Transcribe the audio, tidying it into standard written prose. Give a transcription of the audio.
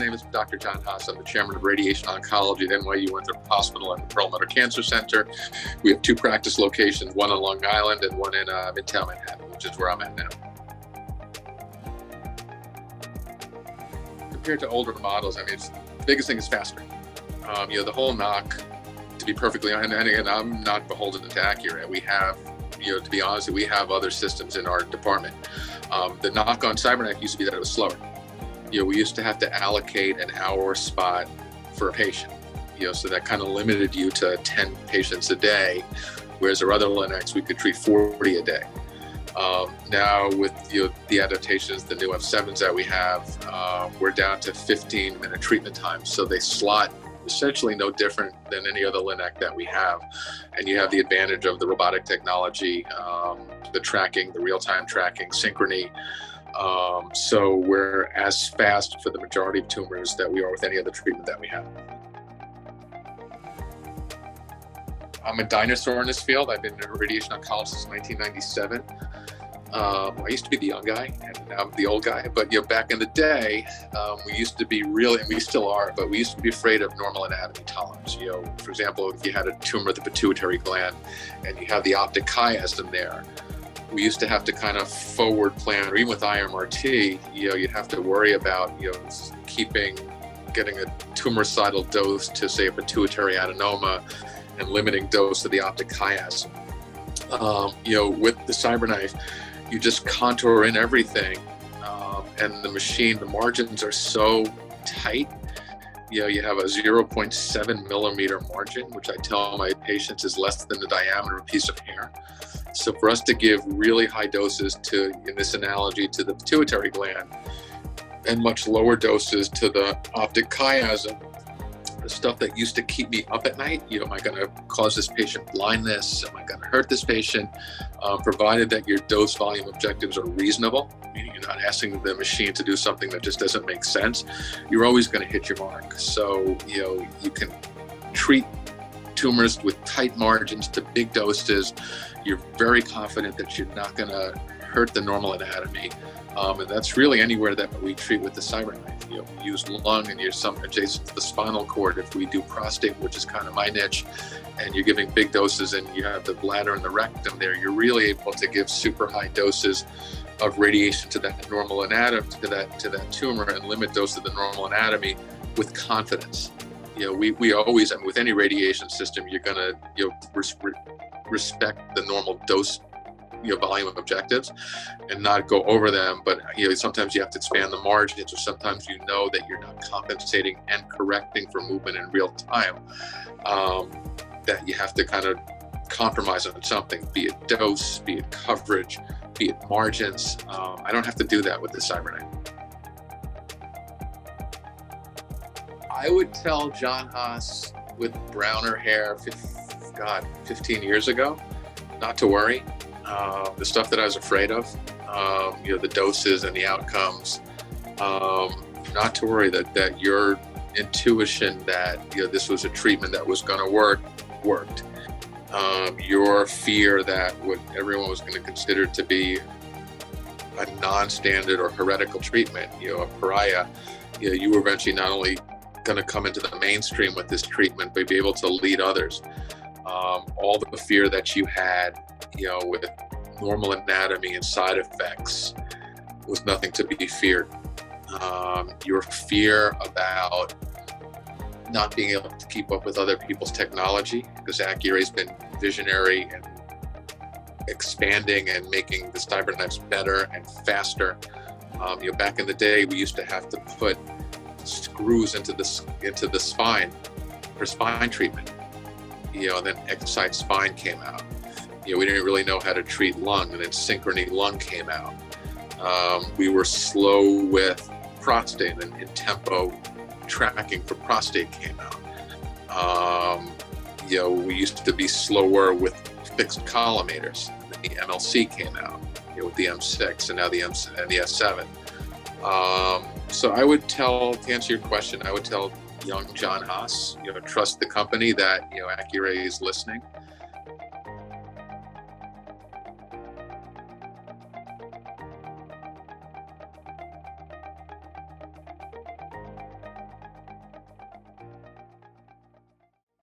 name is Dr. John Haas. I'm the Chairman of Radiation Oncology at NYU Winthrop Hospital and the Perlmutter Cancer Center. We have 2 practice locations, one on Long Island and one in Midtown Manhattan, which is where I'm at now. Compared to older models, I mean, the biggest thing is faster. The whole knock, to be perfectly honest, and again, I'm not beholden to Accuray. We have, to be honest, we have other systems in our department. The knock on CyberKnife used to be that it was slower. We used to have to allocate an hour spot for a patient, so that kind of limited you to 10 patients a day, whereas our other Linux, we could treat 40 a day. Now with the adaptations, the new F7s that we have, we're down to 15-minute treatment times. So they slot essentially no different than any other Linux that we have. And you have the advantage of the robotic technology, the tracking, the real-time tracking, synchrony. So we're as fast for the majority of tumors that we are with any other treatment that we have. I'm a dinosaur in this field. I've been a radiation oncologist since 1997. I used to be the young guy, and now I'm the old guy. But back in the day, we used to be really, and we still are, but we used to be afraid of normal anatomy tolerance. For example, if you had a tumor of the pituitary gland, and you have the optic chiasm there, we used to have to kind of forward plan, or even with IMRT, you'd have to worry about, getting a tumoricidal dose to, say, a pituitary adenoma, and limiting dose to the optic chiasm. With the CyberKnife, you just contour in everything, and the machine, the margins are so tight. You have a 0.7 millimeter margin, which I tell my patients is less than the diameter of a piece of hair. So for us to give really high doses to, in this analogy, to the pituitary gland, and much lower doses to the optic chiasm, the stuff that used to keep me up at night, am I going to cause this patient blindness? Am I going to hurt this patient? Provided that your dose volume objectives are reasonable, meaning you're not asking the machine to do something that just doesn't make sense, you're always going to hit your mark. So, you can treat tumors with tight margins to big doses. You're very confident that you're not going to hurt the normal anatomy. And that's really anywhere that we treat with the CyberKnife. We use lung, and you're some adjacent to the spinal cord. If we do prostate, which is kind of my niche, and you're giving big doses and you have the bladder and the rectum there, you're really able to give super high doses of radiation to that normal anatomy, to that tumor, and limit dose to the normal anatomy with confidence. We always, and with any radiation system, you're gonna respect the normal dose volume of objectives and not go over them, but sometimes you have to expand the margins, or sometimes that you're not compensating and correcting for movement in real time, that you have to kind of compromise on something, be it dose, be it coverage, be it margins. I don't have to do that with the CyberKnife. I would tell John Haas with browner hair 15 years ago not to worry. The stuff that I was afraid of, the doses and the outcomes, not to worry, that your intuition that this was a treatment that was going to work, worked. Your fear that what everyone was going to consider to be a non-standard or heretical treatment, a pariah, you were eventually not only going to come into the mainstream with this treatment, but be able to lead others. All the fear that you had, with normal anatomy and side effects was nothing to be feared. Your fear about not being able to keep up with other people's technology, because Accuray's been visionary and expanding and making the CyberKnives better and faster. Back in the day, we used to have to put screws into the spine for spine treatment. And then Excite Spine came out. We didn't really know how to treat lung, and then Synchrony Lung came out. We were slow with prostate, and tempo tracking for prostate came out. We used to be slower with fixed collimators. The MLC came out, with the M6, and now the S7. So I would to answer your question, I would tell young John Haas, trust the company that, Accuray is listening.